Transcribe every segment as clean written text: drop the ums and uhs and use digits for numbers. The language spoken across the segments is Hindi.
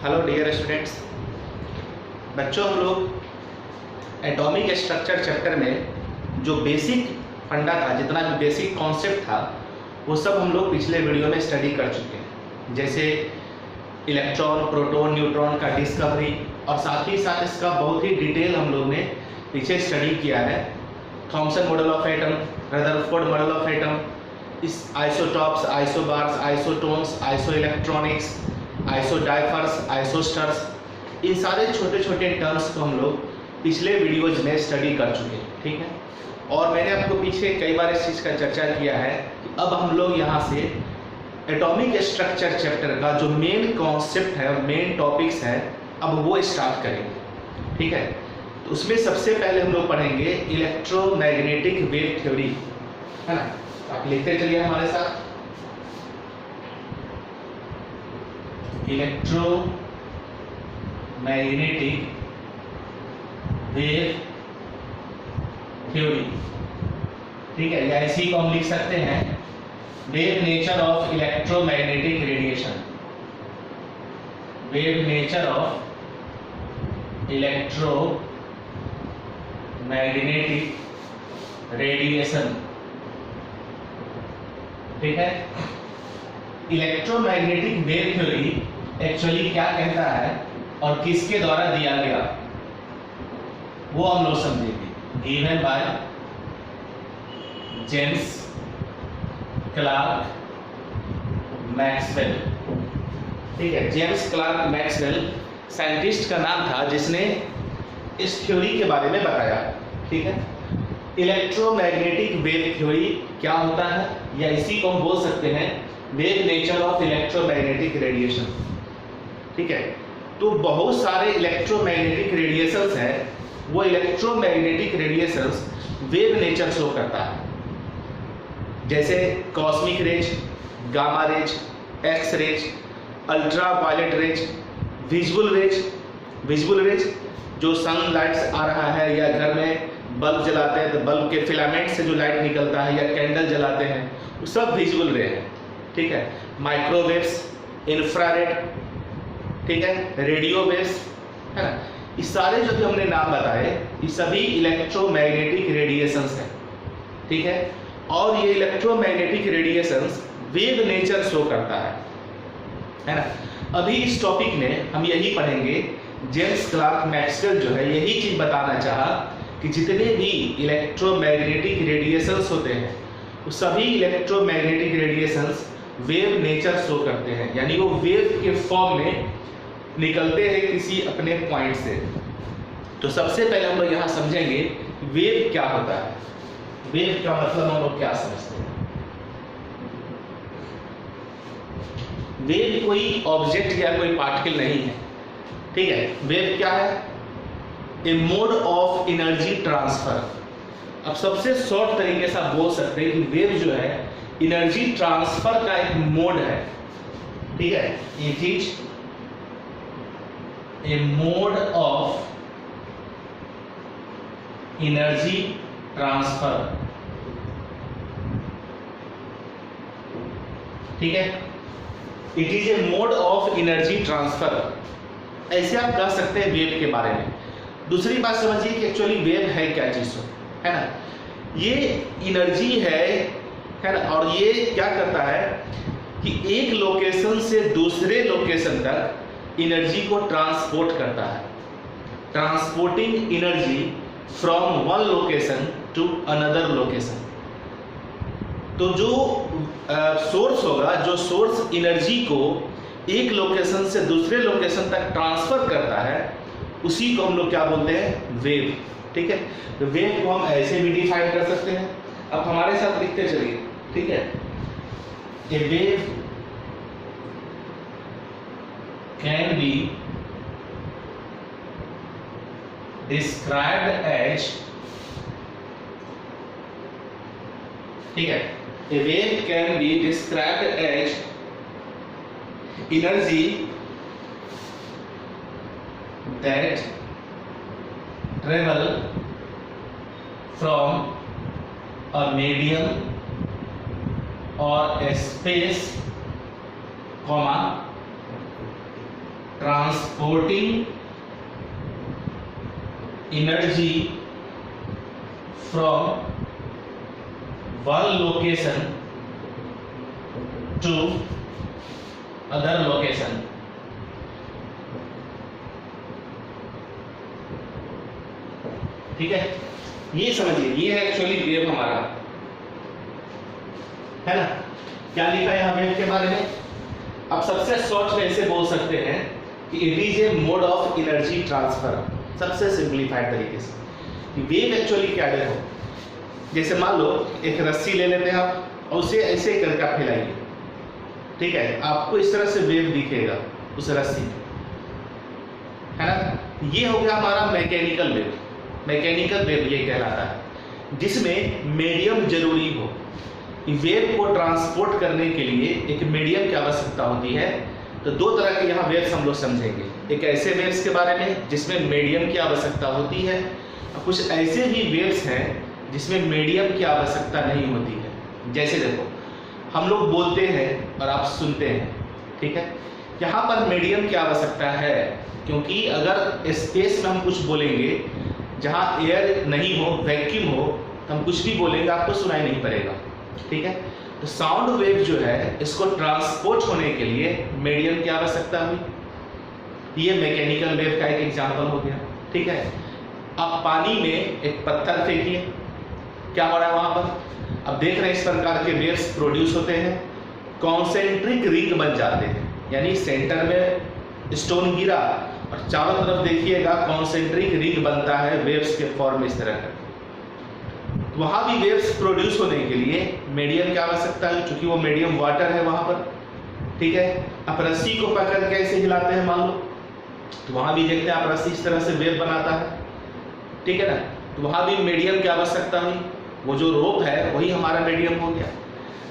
Hello dear students. बच्चों, हम लोग एटॉमिक स्ट्रक्चर चैप्टर में जो बेसिक फंडा था, जितना भी बेसिक कॉन्सेप्ट था, वो सब हम लोग पिछले वीडियो में स्टडी कर चुके हैं। जैसे इलेक्ट्रॉन, प्रोटॉन, न्यूट्रॉन का डिस्कवरी, और साथ ही साथ इसका बहुत ही डिटेल हम लोग ने पीछे स्टडी किया है। Thomson model of atom, Rutherford model of atom, इस isotopes, isobars, isotones, iso electronics, isodiaphers, isosters, इन सारे छोटे छोटे टर्म्स को हम लोग पिछले वीडियोज में स्टडी कर चुके हैं। ठीक है, और मैंने आपको पीछे कई बार इस चीज़ का चर्चा किया है कि अब हम लोग यहाँ से एटॉमिक स्ट्रक्चर चैप्टर का जो मेन कॉन्सेप्ट है, मेन टॉपिक्स है, अब वो स्टार्ट करेंगे। ठीक है, तो उसमें सबसे पहले हम लोग पढ़ेंगे इलेक्ट्रोमैग्नेटिक वेव थ्योरी, है ना। आप लिखते चलिए हमारे साथ, इलेक्ट्रोमैग्नेटिक वेव थ्योरी। ठीक है, या इसी को हम लिख सकते हैं wave nature of electromagnetic radiation, wave nature of electromagnetic radiation. ठीक है, इलेक्ट्रोमैग्नेटिक वेव थ्योरी एक्चुअली क्या कहता है और किसके द्वारा दिया गया, वो हम लोग समझेंगे। Given by James Clerk Maxwell. ठीक है, जेम्स क्लार्क मैक्सवेल साइंटिस्ट का नाम था जिसने इस थ्योरी के बारे में बताया। ठीक है, इलेक्ट्रोमैग्नेटिक वेव थ्योरी क्या होता है, या इसी को हम बोल सकते हैं wave nature of electromagnetic radiation. ठीक है, तो बहुत सारे इलेक्ट्रोमैग्नेटिक रेडिएशंस हैं, वो electromagnetic radiations wave nature show करता है। जैसे cosmic rays, gamma rays, X rays, ultra violet rays, visual rays जो सनलाइट आ रहा है, या घर में बल्ब जलाते हैं तो बल्ब के फिलामेंट से जो लाइट निकलता है, या कैंडल जलाते हैं, वो सब विजुअल रे है। ठीक है, माइक्रोवेव्स, इंफ्रारेड, ठीक है, रेडियो वेव्स, है ना। इस सारे जो भी हमने नाम बताए, ये सभी इलेक्ट्रोमैग्नेटिक रेडिएशंस हैं। ठीक है, और ये electromagnetic radiations wave nature show करता है ना। अभी इस टॉपिक में हम यही पढ़ेंगे, जेम्स क्लार्क मैक्सवेल जो है यही चीज बताना चाहा कि जितने भी इलेक्ट्रोमैग्नेटिक रेडिएशंस होते हैं, वो सभी electromagnetic radiations wave nature show करते हैं, यानी वो वेव के फॉर्म में निकलते हैं किसी अपने पॉइंट से। तो सबसे पहले हम लोग यहाँ समझेंगे वेव क्या होता है, वेव का मतलब हम लोग क्या समझते हैं। वेव कोई ऑब्जेक्ट या कोई पार्टिकल नहीं है। ठीक है, वेव क्या है, ए मोड ऑफ एनर्जी ट्रांसफर। अब सबसे शॉर्ट तरीके से आप बोल सकते हैं कि वेव जो है एनर्जी ट्रांसफर का एक मोड है। ठीक है, it is a mode of energy transfer. ठीक है, it is a mode of energy transfer. ऐसे आप कह सकते हैं वेव के बारे में। दूसरी बात समझिए कि एक्चुअली वेव है क्या चीज, है ना। ये एनर्जी है ना, और ये क्या करता है कि एक लोकेशन से दूसरे लोकेशन तक एनर्जी को ट्रांसपोर्ट करता है, transporting energy from one location to another location. तो जो सोर्स होगा, जो सोर्स एनर्जी को एक लोकेशन से दूसरे लोकेशन तक ट्रांसफर करता है, उसी को हम लोग क्या बोलते हैं, वेव। ठीक है, तो वेव को हम ऐसे भी डिफाइन कर सकते हैं। अब हमारे साथ लिखते चलिए। ठीक है, a wave can be described as, ठीक है, a wave can be described as energy that travel from a medium or a space, comma, transporting energy from one location to other location. ठीक है, ये समझिए, ये है एक्चुअली वेव हमारा, है ना। क्या लिखा है यहाँ वेव के बारे में? अब सबसे शॉर्ट में ऐसे बोल सकते हैं कि it is a mode of energy transfer, सबसे सिंपलीफाइड तरीके से। वेव एक्चुअली क्या है? जैसे मान लो एक रस्सी ले लेते हैं आप और उसे ऐसे करके आप फैलाइए, ठीक है, आपको इस तरह से वेव दिखेगा उस रस्सी में, है ना। ये हो गया हमारा मैकेनिकल वेव। मैकेनिकल वेव ये कहलाता है जिसमें मीडियम जरूरी हो। वेव को ट्रांसपोर्ट करने के लिए एक मीडियम की आवश्यकता होती है। तो दो तरह के यहाँ वेव्स हम लोग समझेंगे। एक ऐसे वेव्स के बारे में जिसमें मीडियम की आवश्यकता होती है, और कुछ ऐसे भी वेव्स हैं जिसमें मीडियम की आवश्यकता नहीं होती है। जैसे देखो, हम लोग बोलते हैं और आप सुनते हैं, ठीक है, यहाँ पर मीडियम की आवश्यकता है, क्योंकि अगर स्पेस में हम कुछ बोलेंगे जहाँ एयर नहीं हो, वैक्यूम हो, तो हम कुछ भी बोलेंगे आपको सुनाई नहीं पड़ेगा, ठीक है। तो साउंड वेव जो है इसको ट्रांसपोर्ट होने के लिए मीडियम की आवश्यकता हुई। ये मैकेनिकल वेव का एक एग्जांपल हो गया, ठीक है। अब पानी में एक पत्थर फेंकिए, क्या हो रहा है वहां पर? अब देख रहे हैं इस प्रकार के वेव्स प्रोड्यूस होते हैं, कॉन्सेंट्रिक रिंग बन जाते हैं, यानी सेंटर में स्टोन गिरा और चारों तरफ देखिएगा कॉन्सेंट्रिक रिंग बनता है वेव्स के फॉर्म इस तरह का। वहां भी वेव्स प्रोड्यूस होने के लिए मीडियम की आवश्यकता है, क्योंकि वो मीडियम वाटर है वहां पर, ठीक है। आप रस्सी को पकड़ के ऐसे हिलाते हैं मान लो, तो वहां भी देखते हैं आप रस्सी इस तरह से वेव बनाता है, ठीक है ना। तो वहां भी मीडियम की आवश्यकता हुई, वो जो रोप है वही हमारा मीडियम हो गया।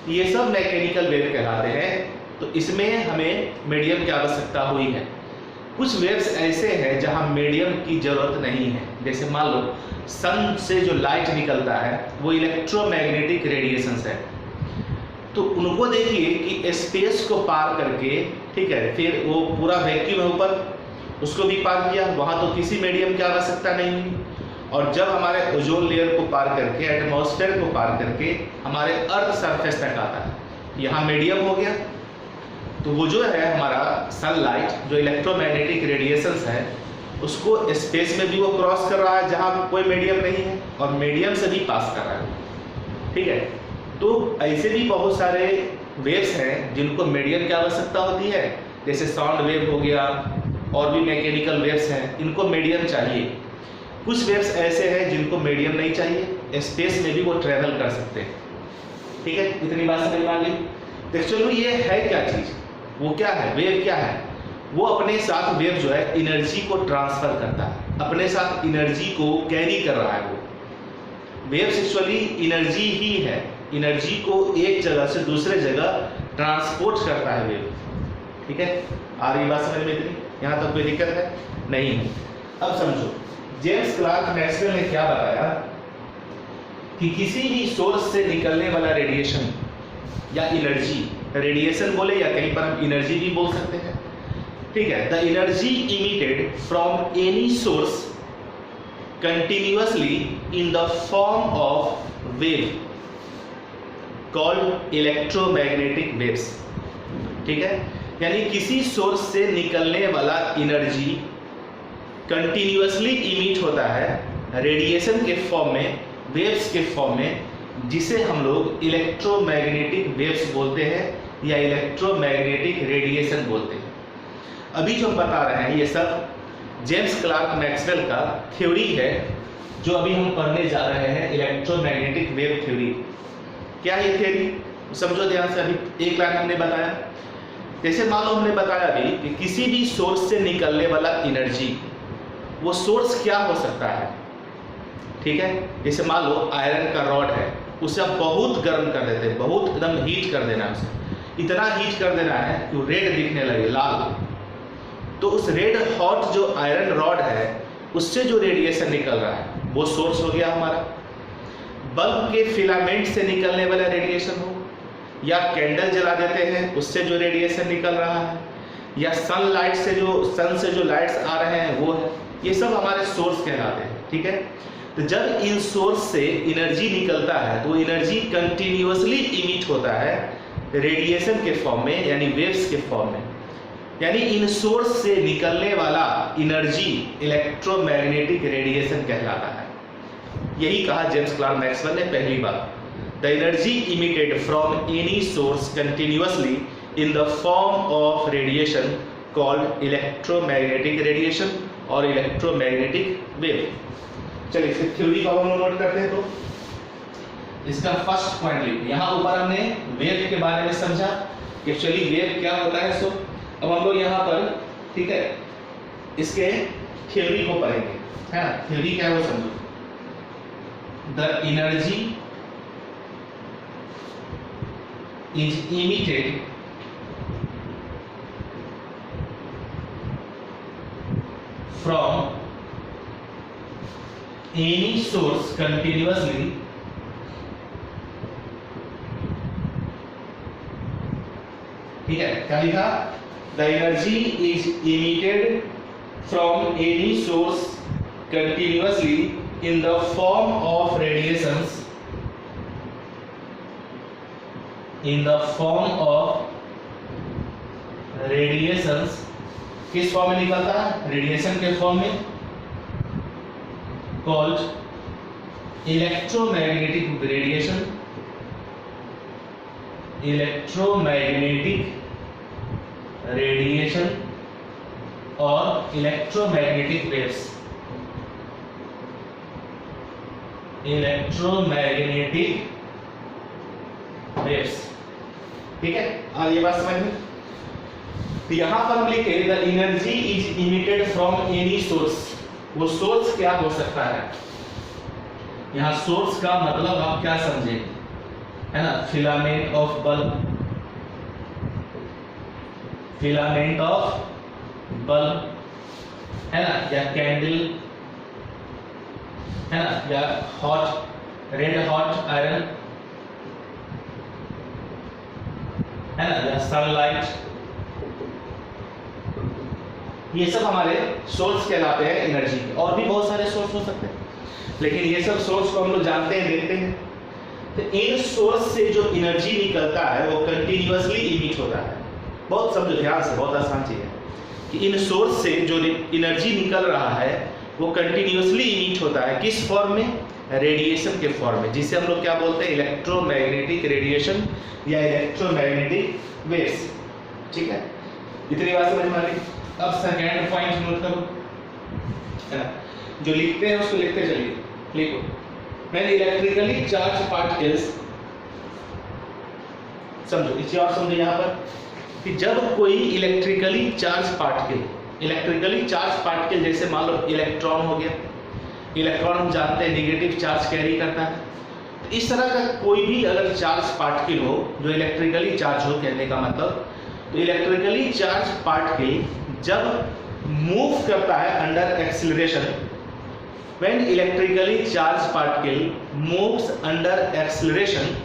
ये सब मैकेनिकल वेव कहलाते हैं। तो इसमें हमें मीडियम की आवश्यकता हुई है। कुछ वेव्स ऐसे हैं जहां मीडियम की जरूरत नहीं है। जैसे मान लो सन से जो लाइट निकलता है वो इलेक्ट्रोमैग्नेटिक रेडिएशंस है, तो उनको देखिए कि स्पेस को पार करके, ठीक है, फिर वो पूरा वैक्यूम है ऊपर, उसको भी पार किया, वहां तो किसी मीडियम की आवश्यकता नहीं हुई। और जब हमारे ओजोन लेयर को पार करके, एटमॉस्फेयर को पार करके हमारे अर्थ सरफेस तक आता है, यहाँ मीडियम हो गया। तो वो जो है हमारा सनलाइट, जो इलेक्ट्रोमैग्नेटिक रेडिएशंस है, उसको स्पेस में भी वो क्रॉस कर रहा है जहाँ कोई मीडियम नहीं है, और मीडियम से भी पास कर रहा है, ठीक है। तो ऐसे भी बहुत सारे वेव्स हैं जिनको मीडियम की आवश्यकता होती है, जैसे साउंड वेव हो गया, और भी मैकेनिकल वेव्स हैं, इनको मीडियम चाहिए। कुछ वेव्स ऐसे हैं जिनको मीडियम नहीं चाहिए, स्पेस में भी वो ट्रेवल कर सकते हैं, ठीक है। इतनी बात समझ में आ गई। तो एक्चुअली ये है क्या चीज़, वो क्या है, वेव क्या है? वो अपने साथ वेव जो है एनर्जी को ट्रांसफर करता है, अपने साथ एनर्जी को कैरी कर रहा है। वो वेव्स एक्चुअली एनर्जी ही है, एनर्जी को एक जगह से दूसरे जगह ट्रांसपोर्ट करता है वेव, ठीक है। आ रही बात समझ में इतनी? यहाँ तक कोई दिक्कत है? नहीं। अब समझो, जेम्स क्लार्क मैक्सवेल ने क्या बताया कि किसी भी सोर्स से निकलने वाला रेडिएशन या एनर्जी, रेडिएशन बोले या कहीं पर हम एनर्जी भी बोल सकते हैं, ठीक है। The energy emitted from any source continuously in the form of wave called electromagnetic waves, ठीक है। यानी किसी सोर्स से निकलने वाला एनर्जी कंटिन्यूअसली इमिट होता है रेडिएशन के फॉर्म में, वेव्स के फॉर्म में, जिसे हम लोग इलेक्ट्रोमैग्नेटिक वेव्स बोलते हैं या इलेक्ट्रोमैग्नेटिक रेडिएशन बोलते हैं। अभी जो हम बता रहे हैं ये सब जेम्स क्लार्क मैक्सवेल का थ्योरी है, जो अभी हम पढ़ने जा रहे हैं, इलेक्ट्रोमैग्नेटिक वेव थ्योरी। क्या है थ्योरी, समझो ध्यान से। अभी एक लाइन हमने बताया, जैसे मान लो हमने बताया अभी कि किसी भी सोर्स से निकलने वाला एनर्जी, वो सोर्स क्या हो सकता है, ठीक है। जैसे मान लो आयरन का रॉड है, उसे आप बहुत गर्म कर देते हैं, बहुत एकदम हीट कर देना है उसे, इतना हीट कर देना है कि रेड दिखने लगे, लाल। तो उस रेड हॉट जो आयरन रॉड है, उससे जो रेडिएशन निकल रहा है वो सोर्स हो गया हमारा। बल्ब के फिलामेंट से निकलने वाला रेडिएशन हो, या कैंडल जला देते हैं उससे जो रेडिएशन निकल रहा है, या सनलाइट से जो सन से जो लाइट्स आ रहे हैं वो है, ये सब हमारे सोर्स कहलाते हैं। ठीक है, तो जब इन सोर्स से एनर्जी निकलता है तो एनर्जी कंटिन्यूअसली इमिट होता है रेडिएशन के फॉर्म में, यानी वेव्स के फॉर्म में। यानी इन सोर्स से निकलने वाला एनर्जी इलेक्ट्रोमैग्नेटिक रेडिएशन कहलाता है। यही कहा जेम्स क्लर्क मैक्सवेल ने पहली बार, the energy emitted from any source continuously in the form of radiation called electromagnetic radiation और इलेक्ट्रोमैग्नेटिक वेव। चलिए फिर थ्योरी को हम नोट करते हैं। तो इसका फर्स्ट पॉइंट लिखिए। यहाँ ऊपर हमने वेव के बारे में समझा कि एक्चुअली वेव क्या होता है। सो अब हम लोग यहाँ पर, ठीक है, इसके थ्योरी को पढ़ेंगे, है ना। थ्योरी क्या है वो समझो। The energy is emitted from any source continuously ठीक है, क्या लिखा? The energy is emitted from any source continuously in the form of radiations, in the form of radiations। किस फॉर्म में निकलता है? रेडिएशन के फॉर्म में, called electromagnetic radiation, electromagnetic radiation और electromagnetic waves, electromagnetic waves। ठीक है, और ये बात समझ में। तो यहां पर हम लिखे the energy is emitted from any source. वो सोर्स क्या हो सकता है? यहां सोर्स का मतलब आप क्या समझे, है ना? Filament of bulb, filament of bulb, है ना, या कैंडल, है ना, या हॉट रेड हॉट आयरन, है ना, या सनलाइट। ये सब हमारे सोर्स कहलाते हैं एनर्जी के। और भी बहुत सारे सोर्स हो सकते हैं, लेकिन ये सब सोर्स को हम लोग जानते हैं, देखते हैं। तो इन सोर्स से जो एनर्जी निकलता है वो कंटिन्यूअसली इमिट होता है। बहुत समझो ध्यान से, बहुत आसान चीज है कि इन सोर्स से जो एनर्जी निकल रहा है वो कंटिन्यूअसली इमिट होता है। किस फॉर्म में? रेडिएशन के फॉर्म में, जिसे हम लोग क्या बोलते हैं? इलेक्ट्रोमैग्नेटिक रेडिएशन या इलेक्ट्रोमैग्नेटिक वेव्स। ठीक है, इतनी बात समझ में आ रही। अब सेकेंड पॉइंट नोट करो, है ना, जो लिखते हैं उसको लिखते चलिए। लिखो, व्हेन इलेक्ट्रिकली चार्ज पार्टिकल्स, समझो इसे और समझो यहाँ पर कि जब कोई इलेक्ट्रिकली चार्ज पार्टिकल जैसे मान लो इलेक्ट्रॉन हो गया। इलेक्ट्रॉन हम जानते हैं नेगेटिव चार्ज कैरी करता है। तो इस तरह का कोई भी अगर चार्ज पार्टिकल हो जो इलेक्ट्रिकली चार्ज हो, कहने का मतलब, तो इलेक्ट्रिकली चार्ज पार्टिकल जब मूव करता है under acceleration, when electrically charge particle moves under acceleration,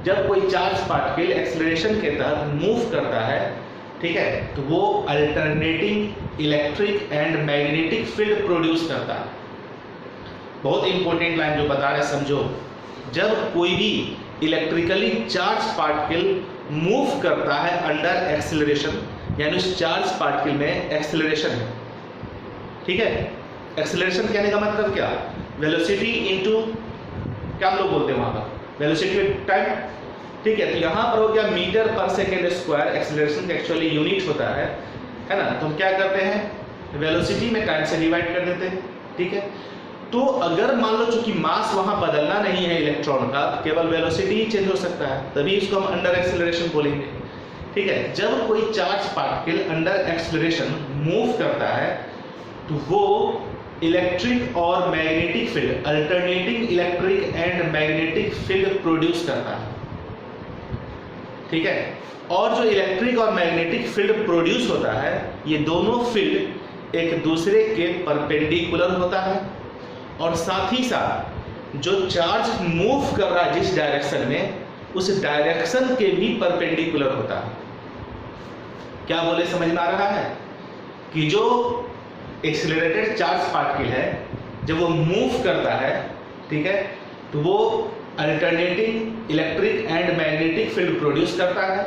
जब कोई चार्ज पार्टिकल एक्सीलरेशन के तहत मूव करता है, ठीक है, तो वो alternating electric and magnetic field produce करता है। बहुत इंपॉर्टेंट लाइन जो बता रहे, समझो। जब कोई भी इलेक्ट्रिकली चार्ज पार्टिकल मूव करता है अंडर एक्सीलरेशन, यानी उस चार्ज पार्टिकल में एक्सीलरेशन है। ठीक है, एक्सीलरेशन कहने का मतलब क्या? वेलोसिटी इनटू, क्या हम लोग बोलते हैं वहां का? Velocity time. ठीक है, तो यहाँ पर हो गया मीटर पर सेकेंड स्क्वायर। एक्सीलरेशन का एक्चुअली यूनिट होता है ना। तो हम क्या करते हैं? वेलोसिटी में टाइम से डिवाइड कर देते हैं। ठीक है, तो अगर मान लो चूंकि मास वहां बदलना नहीं है इलेक्ट्रॉन का, तो केवल वेलोसिटी ही चेंज हो सकता है, तभी इसको हम अंडर एक्सीलरेशन बोलेंगे। ठीक है, जब कोई charge particle under acceleration move करता है तो वो इलेक्ट्रिक और magnetic field, alternating electric and magnetic field produce करता है। ठीक है, और जो इलेक्ट्रिक और मैग्नेटिक फील्ड प्रोड्यूस होता है, ये दोनों फील्ड एक दूसरे के परपेंडिकुलर होता है, और साथ ही साथ जो चार्ज मूव कर रहा है जिस डायरेक्शन में, उस डायरेक्शन के भी परपेंडिकुलर होता है। क्या बोले समझ में आ रहा है कि जो एक्सीलरेटेड चार्ज पार्टिकल है जब वो मूव करता है, ठीक है, तो वो alternating electric and magnetic field produce करता है।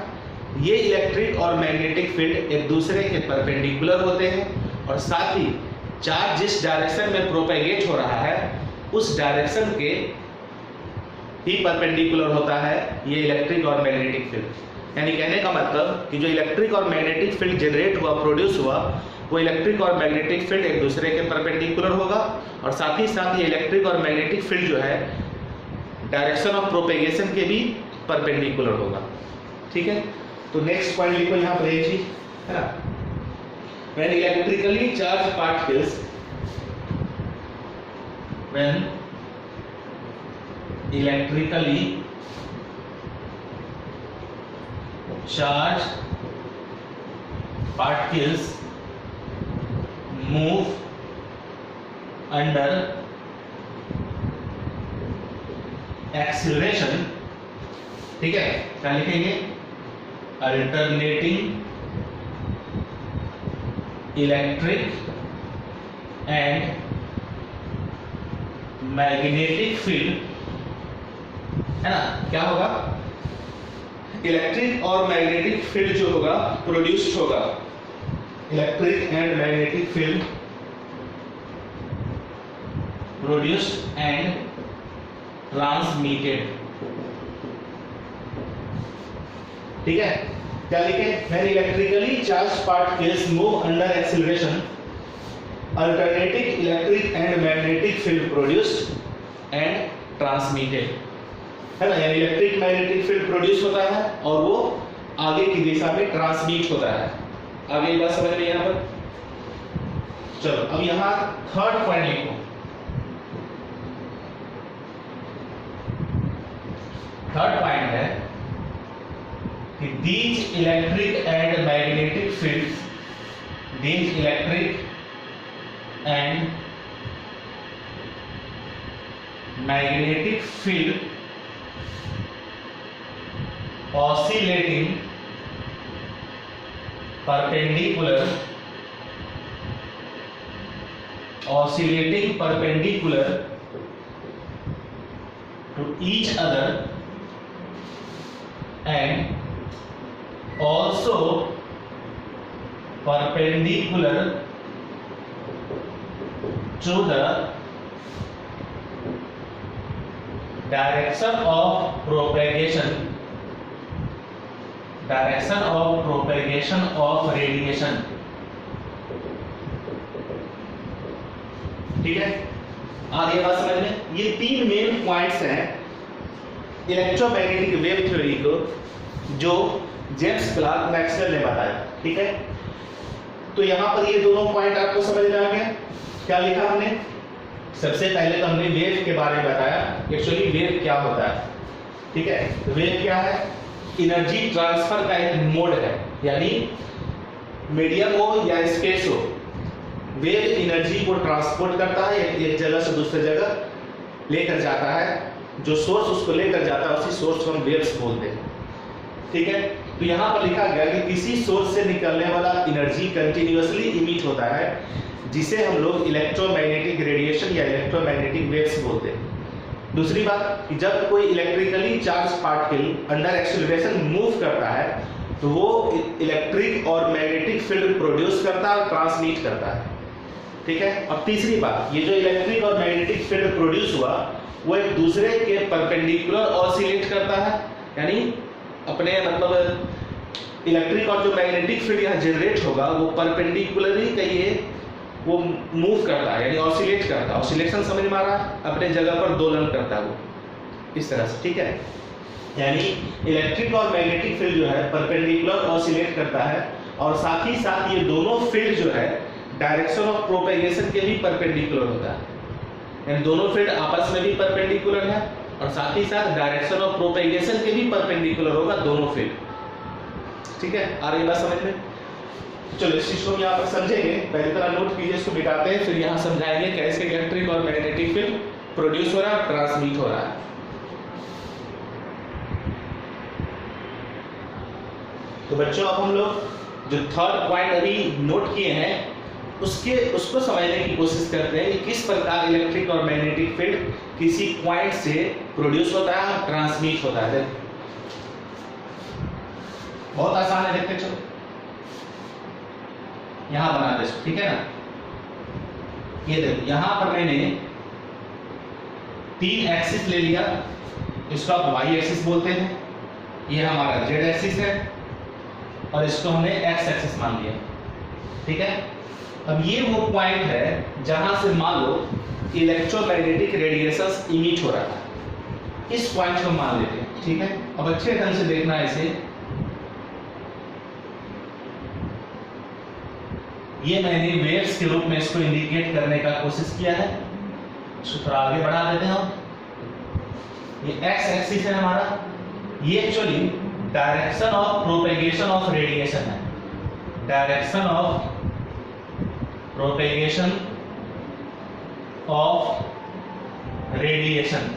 ये इलेक्ट्रिक और मैग्नेटिक फील्ड एक दूसरे के परपेंडिकुलर होते हैं और साथ ही चार्ज जिस डायरेक्शन में प्रोपेगेट हो रहा है उस डायरेक्शन के ही परपेंडिकुलर होता है ये इलेक्ट्रिक और मैग्नेटिक फील्ड। यानी कहने का मतलब कि जो इलेक्ट्रिक और मैग्नेटिक फील्ड जनरेट हुआ, प्रोड्यूस हुआ, वो इलेक्ट्रिक और मैग्नेटिक फील्ड एक दूसरे के परपेंडिकुलर होगा और साथ ही साथ ये इलेक्ट्रिक और मैग्नेटिक फील्ड जो है डायरेक्शन ऑफ प्रोपेगेशन के भी परपेंडिकुलर होगा। ठीक है, तो नेक्स्ट पॉइंट लिखो यहाँ पर एक चीज है ना, when electrically charged particles move under acceleration, ठीक है, क्या लिखेंगे, alternating electric and magnetic field, है ना, क्या होगा, इलेक्ट्रिक और मैग्नेटिक फील्ड जो होगा प्रोड्यूस्ड होगा, electric and magnetic field produced and transmitted. ठीक है, क्या लिखे, when electrically charged particles move under acceleration, alternating electric and magnetic field produced and transmitted, है ना, यानी इलेक्ट्रिक मैग्नेटिक फील्ड प्रोड्यूस होता है और वो आगे की दिशा में ट्रांसमिट होता है। आगे बात समझ में यहाँ पर, चलो अब यहाँ थर्ड पॉइंट लिखो। थर्ड पॉइंट है कि these electric and magnetic fields, these electric and magnetic field oscillating perpendicular to each other and also perpendicular to the direction of propagation of radiation। ठीक है, आगे बात समझ में, ये तीन मेन पॉइंट्स हैं इलेक्ट्रोमैग्नेटिक वेव थ्योरी को जो जेम्स क्लार्क मैक्सवेल ने बताया। ठीक है, तो यहां पर ये दोनों पॉइंट आपको समझ में आ गया। क्या लिखा हमने, सबसे पहले तो हमने वेव के बारे में बताया, एक्चुअली वेव क्या होता है। ठीक है, वेव क्या है, एनर्जी ट्रांसफर का एक मोड है, यानी मीडियम हो या स्पेस हो, वेव एनर्जी को ट्रांसपोर्ट करता है, एक जगह से दूसरी जगह लेकर जाता है, जो सोर्स उसको लेकर जाता है उसी सोर्स को हम वेव्स बोलते हैं। ठीक है, तो यहाँ पर लिखा गया कि किसी सोर्स से निकलने वाला एनर्जी कंटिन्यूअसली इमिट होता है, जिसे हम लोग इलेक्ट्रोमैग्नेटिक रेडिएशन या इलेक्ट्रोमैग्नेटिक वेव्स बोलते हैं। दूसरी बात कि जब कोई electrically charge particle under acceleration move करता है तो वो इलेक्ट्रिक और मैग्नेटिक फील्ड प्रोड्यूस करता है और ट्रांसमिट करता है। ठीक है, और तीसरी बात, ये जो इलेक्ट्रिक और मैग्नेटिक फील्ड प्रोड्यूस हुआ वो एक दूसरे के परपेंडिकुलर ऑसिलेट करता है, यानी अपने मतलब इलेक्ट्रिक और जो मैग्नेटिक फील्ड यहाँ जनरेट होगा वो परपेंडिकुलरली कहिए वो मूव करता है, यानी ऑसिलेट करता है। ऑसिलेशन समझ में आ रहा है, अपने जगह पर दोलन करता है वो इस तरह से। ठीक है, यानी इलेक्ट्रिक और मैग्नेटिक फील्ड जो है परपेंडिकुलर ऑसिलेट करता है और साथ ही साथ ये दोनों फील्ड जो है डायरेक्शन ऑफ प्रोपेगेशन के भी परपेंडिकुलर होता है, यानी दोनों फील्ड आपस में भी परपेंडिकुलर है और साथ ही साथ डायरेक्शन ऑफ प्रोपेगेशन के भी परपेंडिकुलर होगा दोनों फील्ड। ठीक है, आ रही बात समझ में, चलो इस चीज को हम यहाँ पर समझेंगे, पहले तरह नोट कीजिए, इसको मिटाते हैं, फिर यहाँ समझाएंगे कैसे इलेक्ट्रिक और मैग्नेटिक फील्ड प्रोड्यूस हो रहा है, ट्रांसमिट हो रहा है। तो बच्चों अब हम लोग जो थर्ड पॉइंट अभी नोट किए हैं उसको समझने की कोशिश करते हैं कि किस प्रकार इलेक्ट्रिक और मैग्नेटिक फील्ड किसी पॉइंट से प्रोड्यूस होता है, ट्रांसमिट होता है। बहुत आसान है, देखते चलो यहां बना दे, ठीक है ना। ये देखो यहां पर मैंने 3 एक्सिस ले लिया, इसको आप वाई एक्सिस बोलते हैं, ये हमारा जेड एक्सिस है और इसको हमने एक्स एक्सिस मान लिया, ठीक है। अब ये वो पॉइंट है जहां से मान लो इलेक्ट्रोमैग्नेटिक रेडिएशंस इमिट हो रहा है, इस पॉइंट को मान लेते हैं, ठीक है। अब अच्छे ढंग से देखना है इसे, ये मैंने वेव्स के रूप में इसको इंडिकेट करने का कोशिश किया है, इसको थोड़ा आगे बढ़ा देते हैं हम। ये एक्स एक्सिस है हमारा, ये actually direction of propagation of radiation है, direction of propagation of radiation,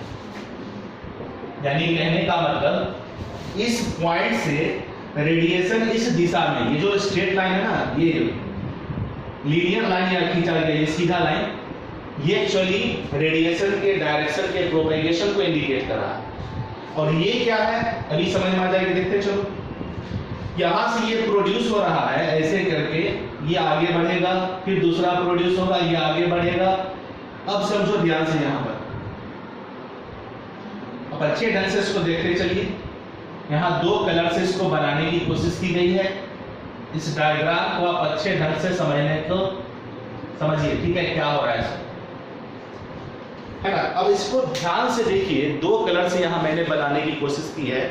यानी कहने का मतलब इस पॉइंट से रेडिएशन इस दिशा में, ये जो स्ट्रेट लाइन है ना, ये लीनियर लाइन या खींचा गया ये सीधा लाइन, ये एक्चुअली रेडिएशन के डायरेक्शन के प्रोपेगेशन को इंडिकेट कर रहा है। और ये क्या है अभी समझ में आ जाएगी, देखते चलो। यहां से ये प्रोड्यूस हो रहा है ऐसे करके, ये आगे बढ़ेगा, फिर दूसरा प्रोड्यूस होगा, ये आगे बढ़ेगा। अब समझो ध्यान से यहां पर, अब अच्छे ढंग से इसको देखते चलिए। यहां 2 कलर से इसको बनाने की कोशिश की गई है। इस डायग्राम को आप अच्छे ढंग से समझने को समझिए, ठीक है, क्या हो रहा है ना। अब इसको ध्यान से देखिए, 2 कलर से यहां मैंने बनाने की कोशिश की है,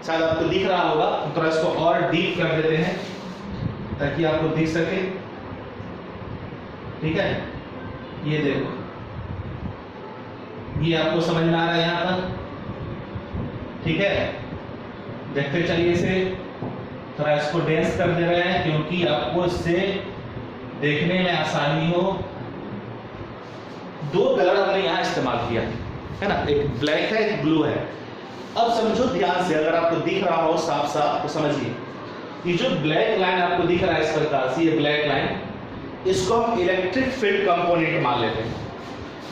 शायद आपको दिख रहा होगा, तो इसको और डीप कर देते हैं ताकि आपको दिख सके, ठीक है। ये देखो, ये आपको समझ में आ रहा है यहां पर, ठीक है। देखते चलिए इसे, थोड़ा इसको डेंस कर दे रहे हैं क्योंकि आपको इससे देखने में आसानी हो। 2 कलर हमने यहां इस्तेमाल किया है ना, एक ब्लैक है, एक ब्लू है। अब समझो ध्यान से, अगर आपको दिख रहा हो साफ साफ तो समझिए, ये जो ब्लैक लाइन आपको दिख रहा है इस प्रकार से, ये ब्लैक लाइन, इसको हम इलेक्ट्रिक फील्ड कंपोनेंट मान लेते हैं।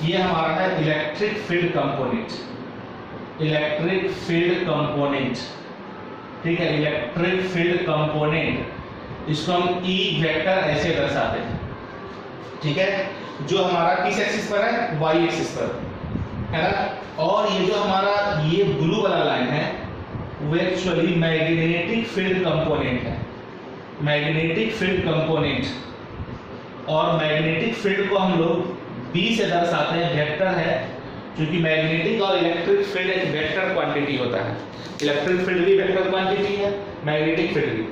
ये हमारा है electric field component, electric field component, ठीक है, इलेक्ट्रिक फील्ड कंपोनेंट। इसको हम ई वेक्टर ऐसे दर्शाते हैं, ठीक है, जो हमारा किस एक्सिस पर है, वाई एक्सिस पर है ना। और ये जो हमारा ये ब्लू वाला लाइन है वो एक्चुअली मैग्नेटिक फील्ड कंपोनेंट है, मैग्नेटिक फील्ड कंपोनेंट। और मैग्नेटिक फील्ड को हम लोग बी से दर्शाते हैं, वेक्टर है, क्योंकि मैग्नेटिक और इलेक्ट्रिक फील्ड एक वेक्टर क्वांटिटी होता है। इलेक्ट्रिक फील्ड भी वेक्टर क्वांटिटी है, मैग्नेटिक फील्ड भी।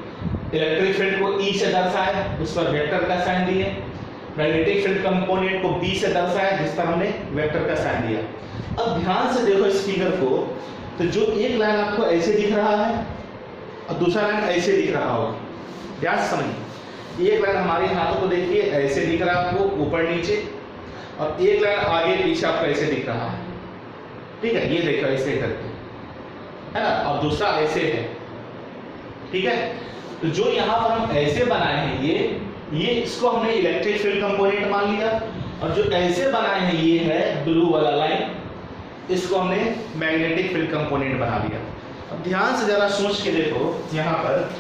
इलेक्ट्रिक फील्ड को ई से दर्शाया, उस पर वेक्टर का साइन दिए। मैग्नेटिक फील्ड कंपोनेंट को बी से दर्शाया, जिस पर हमने वेक्टर का साइन दिया। अब ध्यान से देखो इस फिगर को, तो जो एक लाइन आपको ऐसे दिख रहा है और दूसरा लाइन ऐसे दिख रहा होगा, ध्यान से समझिए। एक लाइन हमारे हाथों को देखिए ऐसे दिख रहा है आपको ऊपर नीचे, और एक लाइन आगे पीछे आपको ऐसे दिख रहा है, ठीक है, ये देखो ऐसे करके, है ना, और दूसरा ऐसे है, ठीक है। तो जो यहाँ पर हम ऐसे बनाए हैं, ये इसको हमने इलेक्ट्रिक फील्ड कंपोनेंट मान लिया, और जो ऐसे बनाए हैं ये है ब्लू वाला लाइन, इसको हमने मैग्नेटिक फील्ड कंपोनेंट बना लिया। अब ध्यान से जरा सोच के देखो यहाँ पर,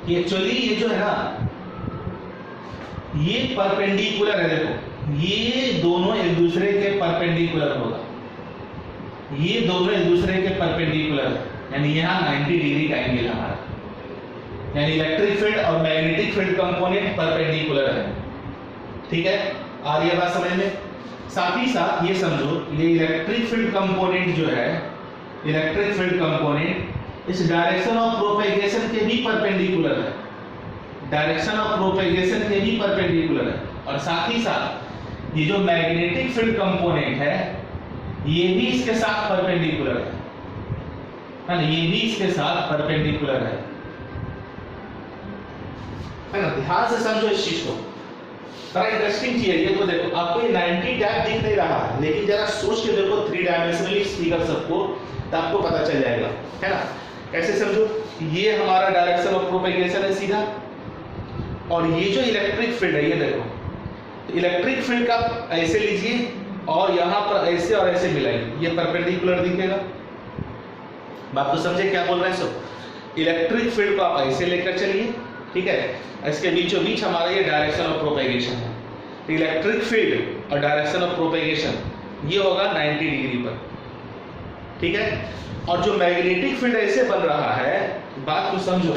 ये एक्चुअली ये जो है ना, ये परपेंडिकुलर है, देखो ये दोनों एक दूसरे के परपेंडिकुलर होगा, ये दोनों एक दूसरे के परपेंडिकुलर है, यानी यहाँ 90 डिग्री का एंगल हमारा, यानी इलेक्ट्रिक फील्ड और मैग्नेटिक फील्ड कंपोनेंट परपेंडिकुलर है, ठीक है। आ रही है बात समझ में। साथ ही साथ ये समझो, ये इलेक्ट्रिक फील्ड कंपोनेंट जो है, इलेक्ट्रिक फील्ड कंपोनेंट इस डायरेक्शन ऑफ प्रोपेगेशन के भी परपेंडिकुलर है, डायरेक्शन ऑफ प्रोपेगेशन के भी परपेंडिकुलर है। और साथ ही साथ ये जो मैग्नेटिक फील्ड कंपोनेंट है, ये भी इसके साथ परपेंडिकुलर है ना, ये भी इसके साथ परपेंडिकुलर है ना। ध्यान से समझो इस चीज को, बड़ा इंटरेस्टिंग चीज है ये। तो देखो आपको ये 90 टैप दिख नहीं रहा है, लेकिन जरा सोच के देखो 3 डायमेंशनली इस फिगर सबको, तो आपको पता चल जाएगा, है ना। ऐसे समझो, ये हमारा डायरेक्शन ऑफ प्रोपेगेशन है सीधा, और ये जो इलेक्ट्रिक फील्ड है, ये देखो इलेक्ट्रिक फील्ड का ऐसे लीजिए और यहाँ पर ऐसे और ऐसे मिलाइए, ये परपेंडिकुलर दिखेगा। बात तो समझे क्या बोल रहे हैं सब? इलेक्ट्रिक फील्ड को आप ऐसे लेकर चलिए, ठीक है, इसके बीचों बीच हमारा ये डायरेक्शन ऑफ प्रोपेगेशन है। इलेक्ट्रिक फील्ड और डायरेक्शन ऑफ प्रोपेगेशन ये होगा 90 डिग्री पर, ठीक है। और जो मैग्नेटिक फील्ड ऐसे बन रहा है, बात को समझो,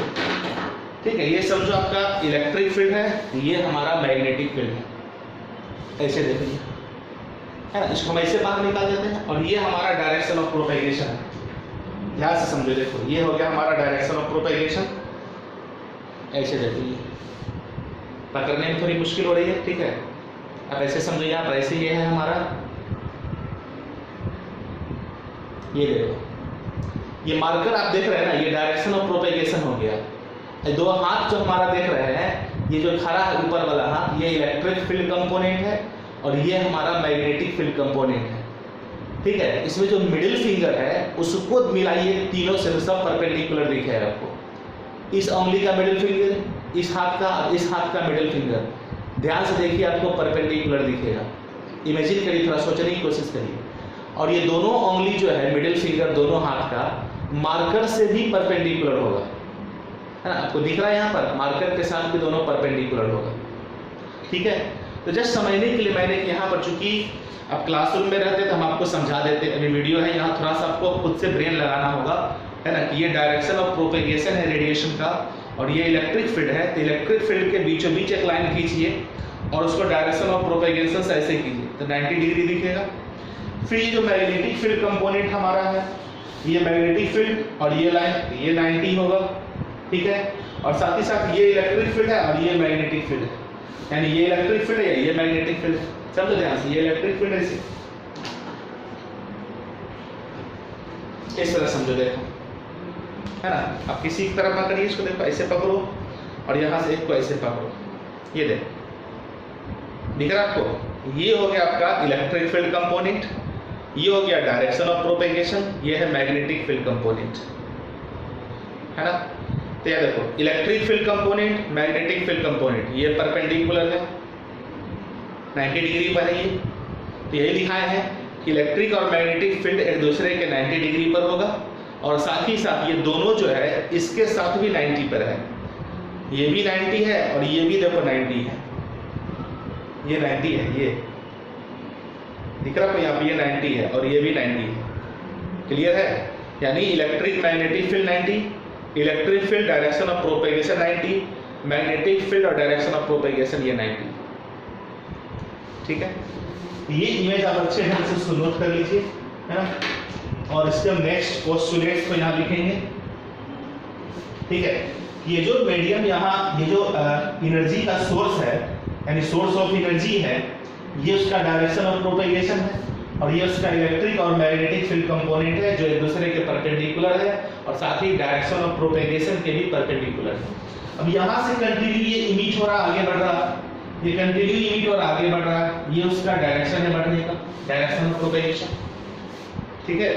ठीक है, ये समझो आपका इलेक्ट्रिक फील्ड है, ये हमारा मैग्नेटिक फील्ड है, ऐसे देखिए, है ना, इसको हम ऐसे बाहर निकाल देते हैं, और ये हमारा डायरेक्शन ऑफ प्रोपेगेशन है। ध्यान से समझो, देखो ये हो गया हमारा डायरेक्शन ऑफ प्रोपेगेशन, ऐसे देखिए, पकड़ने में थोड़ी मुश्किल हो रही है, ठीक है। अब ऐसे समझो, यहाँ पर ऐसे ये है हमारा, ये देखो ये मार्कर आप देख रहे हैं ना, ये डायरेक्शन ऑफ प्रोपेगेशन हो गया। दो हाथ जो हमारा देख रहे हैं, ये जो खड़ा है ऊपर वाला हाथ, ये इलेक्ट्रिक फील्ड कंपोनेंट है, और ये हमारा मैग्नेटिक फील्ड कंपोनेंट है, ठीक है। इसमें जो मिडिल फिंगर है उसको मिलाइए, तीनों से सब परपेंडिकुलर दिखेगा आपको। इस उंगली का मिडिल फिंगर, इस हाथ का मिडिल फिंगर, ध्यान से देखिए, आपको परपेंडिकुलर दिखेगा। इमेजिन करिए, थोड़ा सोचने की कोशिश करिए। और ये दोनों उंगली जो है, मिडिल फिंगर दोनों हाथ का, मार्कर से भी परपेंडिकुलर होगा, है ना, आपको दिख रहा है यहाँ पर, मार्कर के साथ भी दोनों परपेंडिकुलर होगा, ठीक है। तो जस्ट समझने के लिए मैंने यहाँ पर, चूंकि अब क्लासरूम में रहते तो हम आपको समझा देते, अभी वीडियो है, यहाँ थोड़ा सा आपको खुद से ब्रेन लगाना होगा, है ना, कि ये डायरेक्शन ऑफ प्रोपेगेशन है रेडिएशन का, और ये इलेक्ट्रिक फील्ड है। तो इलेक्ट्रिक फील्ड के बीचों बीच एक लाइन खींचिए और उसको डायरेक्शन ऑफ प्रोपेगेशन से ऐसे कीजिए, तो 90 डिग्री दिखेगा। फिर ये जो मैग्नेटिक फील्ड कंपोनेंट हमारा है, ये मैग्नेटिक फील्ड और ये लाइन, ये 90 होगा, ठीक है। और साथ ही साथ ये इलेक्ट्रिक फील्ड है और ये मैग्नेटिक फील्ड है, यानी ये इलेक्ट्रिक फील्ड है, ये मैग्नेटिक फील्ड है, समझो ध्यान से, ये इलेक्ट्रिक फील्ड है, इस तरह समझो, देखो, है ना। अब किसी की तरफ ना करिए, इसको देखो ऐसे पकड़ो और यहाँ से एक को ऐसे पकड़ो, ये देखो, दिख रहा है आपको? ये हो गया आपका इलेक्ट्रिक फील्ड कंपोनेंट, ये हो गया डायरेक्शन ऑफ प्रोपेगेशन, ये है मैग्नेटिक फील्ड कंपोनेंट, है ना। तो ये देखो, electric field component, magnetic field component, ये परपेंडिकुलर है, 90 डिग्री पर है ये। तो यही दिखाए हैं कि इलेक्ट्रिक और मैग्नेटिक फील्ड एक दूसरे के 90 डिग्री पर होगा, और साथ ही साथ ये दोनों जो है इसके साथ भी 90 पर है, ये भी 90 है और ये भी देखो 90 है, ये 90 है, ये दिख रहा है यहाँ पे, ये 90 है और ये भी 90 है, क्लियर है। यानी electric magnetic field 90, electric field direction of propagation 90, magnetic field और डायरेक्शन ऑफ प्रोपेगेशन ये 90, ठीक है। ये इमेज आप अच्छे ढंग से उसको नोट कर लीजिए, है ना। और इसके हम नेक्स्ट पोस्टुलेट्स को यहाँ लिखेंगे, ठीक है। ये जो मीडियम यहाँ, ये जो एनर्जी का सोर्स है, यानी सोर्स ऑफ एनर्जी है, ये उसका डायरेक्शन ऑफ प्रोपेगेशन है, और ये उसका इलेक्ट्रिक और मैग्नेटिक फील्ड कंपोनेंट है जो एक दूसरे के परपेंडिकुलर है, और साथ ही डायरेक्शन ऑफ प्रोपेगेशन के भी परपेंडिकुलर है। अब यहाँ से कंटिन्यू ये इमिट हो रहा, आगे बढ़ रहा, ये कंटिन्यू इमिट और आगे बढ़ रहा है, ये उसका डायरेक्शन है बढ़ने का, डायरेक्शन ऑफ प्रोपेगेशन, ठीक है।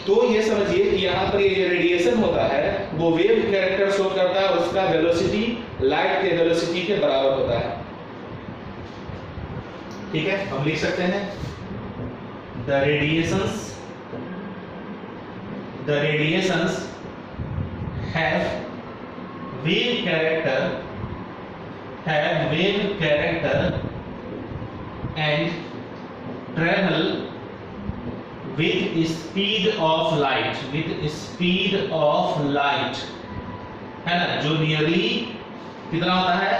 तो ये समझिए कि यहाँ पर ये रेडिएशन होता है वो वेव कैरेक्टर शो करता है, उसका वेलोसिटी लाइट के वेलोसिटी के बराबर होता है, ठीक है। हम लिख सकते हैं the radiations have wave character and travel with speed of light, है ना, जो नियरली कितना होता है,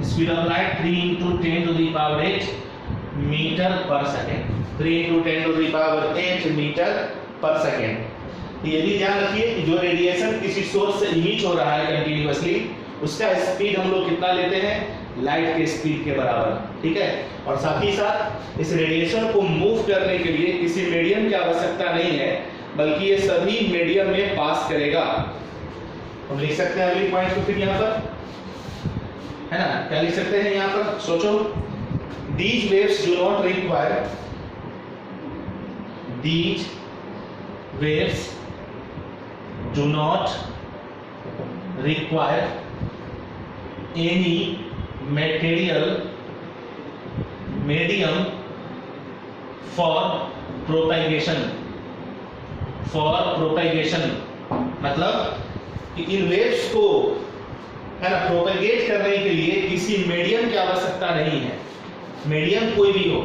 स्पीड ऑफ लाइट 3 × 10⁸ मीटर पर सेकेंड, 3 × 10⁸ मीटर पर सेकेंड। ये भी ध्यान रखिए कि जो रेडिएशन किसी सोर्स से इमिट हो रहा है कंटिन्यूअसली, उसका स्पीड हम लोग कितना लेते हैं, लाइट के स्पीड के बराबर, ठीक है। और साथ ही साथ इस रेडिएशन को मूव करने के लिए किसी मीडियम की आवश्यकता नहीं है, बल्कि ये सभी मीडियम में पास करेगा। हम लिख सकते हैं अगली पॉइंट को फिर यहाँ पर, है ना, क्या लिख सकते हैं यहाँ पर, सोचो, these waves do not require do not require any material medium for propagation मतलब कि इन वेव्स को है ना प्रोपेगेट करने के लिए किसी मीडियम की आवश्यकता नहीं है। मीडियम कोई भी हो,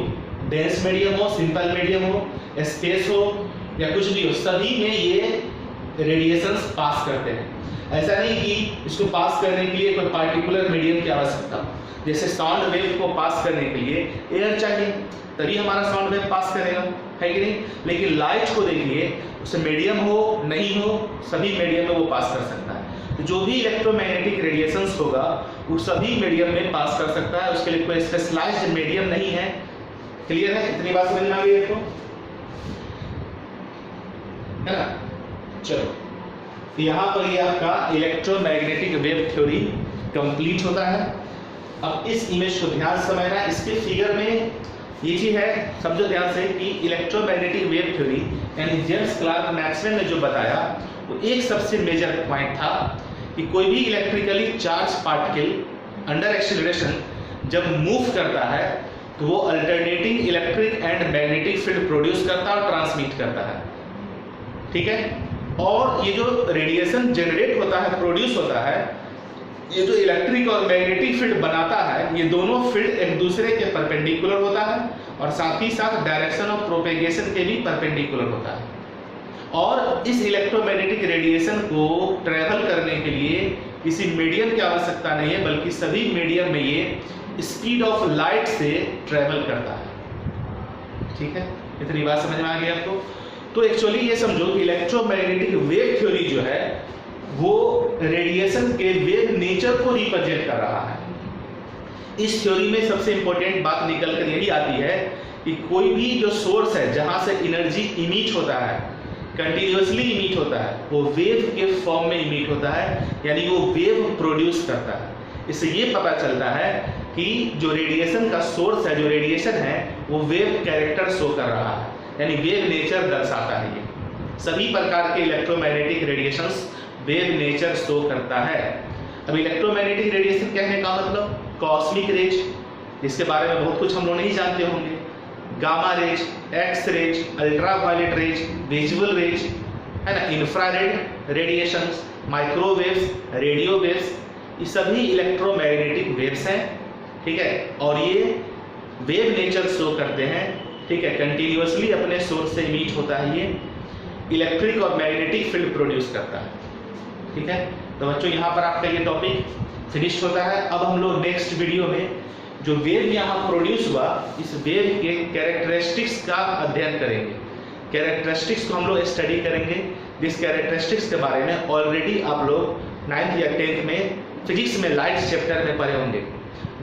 डेंस मीडियम हो, सिंपल मीडियम हो, स्पेस हो या कुछ भी हो, सभी में ये रेडिएशंस पास करते हैं। ऐसा नहीं कि इसको पास करने के लिए कोई पार्टिकुलर मीडियम की आवश्यकता हो। जैसे साउंड वेव को पास करने के लिए एयर चाहिए, तभी हमारा साउंड वेव पास करेगा, है कि नहीं। लेकिन लाइट को देखिए, उसे मीडियम हो नहीं हो, सभी मीडियम में वो पास कर सकता है। तो जो भी इलेक्ट्रोमैग्नेटिक रेडिएशंस होगा वो सभी मीडियम में पास कर सकता है, उसके लिए कोई स्पेशलाइज्ड मीडियम नहीं है। क्लियर है? इतनी बात समझ में आ गई आपको, है ना। चलो, यहाँ पर ये आपका इलेक्ट्रोमैग्नेटिक वेव थ्योरी कंप्लीट होता है। अब इस इमेज को ध्यान से समझना। इसके फिगर में ये चीज है, समझो ध्यान से कि इलेक्ट्रोमैग्नेटिक वेव थ्योरी यानी जेम्स क्लार्क मैक्सवेल ने जो बताया वो एक सबसे मेजर पॉइंट था कि कोई भी electrically charge particle under acceleration जब मूव करता है तो वो alternating electric and magnetic field produce करता है और ट्रांसमिट करता है, ठीक है। और ये जो रेडिएशन जनरेट होता है, प्रोड्यूस होता है, ये जो इलेक्ट्रिक और मैग्नेटिक फील्ड बनाता है, ये दोनों फील्ड एक दूसरे के परपेंडिकुलर होता है और साथ ही साथ डायरेक्शन ऑफ प्रोपेगेशन के भी परपेंडिकुलर होता है। और इस इलेक्ट्रोमैग्नेटिक रेडिएशन को ट्रैवल करने के लिए किसी मीडियम की आवश्यकता नहीं है, बल्कि सभी मीडियम में ये स्पीड ऑफ लाइट से ट्रैवल करता है, ठीक है। इतनी बात समझ में आ गई आपको। तो एक्चुअली ये समझो कि इलेक्ट्रोमैग्नेटिक वेव थ्योरी जो है वो रेडिएशन के वेव नेचर को रिप्रेजेंट कर रहा है। इस थ्योरी में सबसे इंपॉर्टेंट बात निकल कर यही आती है कि कोई भी जो सोर्स है जहां से एनर्जी इमिट होता है, कंटिन्यूअसली इमिट होता है, वो वेव के फॉर्म में इमिट होता है, यानी वो वेव प्रोड्यूस करता है। इससे ये पता चलता है कि जो रेडिएशन का सोर्स है, जो रेडिएशन है, वो वेव कैरेक्टर शो कर रहा है, यानी वेव नेचर दर्शाता है। ये सभी प्रकार के electromagnetic radiations wave nature show करता है। अब इलेक्ट्रोमैग्नेटिक रेडिएशन कहने का मतलब कॉस्मिक रेज, जिसके बारे में बहुत कुछ हम लोग नहीं जानते होंगे, gamma rays, X rays, ultraviolet rays, visual rays, है ना, infrared radiations, microwaves, radio waves, ये सभी इलेक्ट्रोमैग्नेटिक वेव्स हैं, ठीक है। और ये वेव नेचर शो करते हैं, ठीक है। कंटिन्यूअसली अपने सोर्स से इमिट होता है, ये इलेक्ट्रिक और मैग्नेटिक फील्ड प्रोड्यूस करता है, ठीक है। तो बच्चों यहाँ पर आपका ये टॉपिक फिनिश होता है। अब हम लोग नेक्स्ट वीडियो में जो वेव यहाँ प्रोड्यूस हुआ, इस वेव के कैरेक्टरिस्टिक्स का अध्ययन करेंगे। कैरेक्टरिस्टिक्स को हम लोग स्टडी करेंगे, जिस कैरेक्टरिस्टिक्स के बारे में ऑलरेडी आप लोग 9th या 10th में फिजिक्स में लाइट चैप्टर में पढ़े होंगे।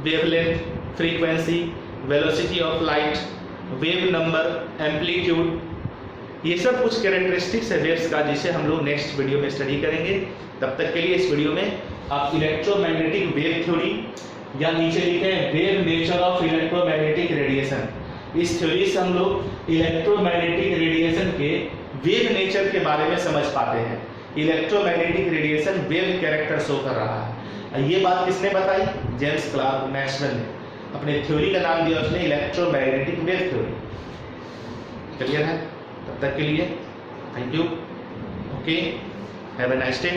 Wavelength, frequency, velocity of light, wave number, amplitude, ये सब कुछ कैरेक्टरिस्टिक्स है वेव्स का, जिसे हम लोग नेक्स्ट वीडियो में स्टडी करेंगे। तब तक के लिए इस वीडियो में आप इलेक्ट्रोमैग्नेटिक वेव थ्योरी या नीचे लिखे wave nature of electromagnetic radiation, इस थ्योरी से हम लोग इलेक्ट्रोमैग्नेटिक रेडिएशन के वेव नेचर के बारे में समझ पाते हैं। Electromagnetic radiation wave character show कर रहा है। ये बात किसने बताई? जेम्स क्लार्क मैक्सवेल ने। अपने थ्योरी का नाम दिया उसने इलेक्ट्रोमैग्नेटिक वेव थ्योरी। क्लियर है? तब तक के लिए thank you. Okay, have a nice day.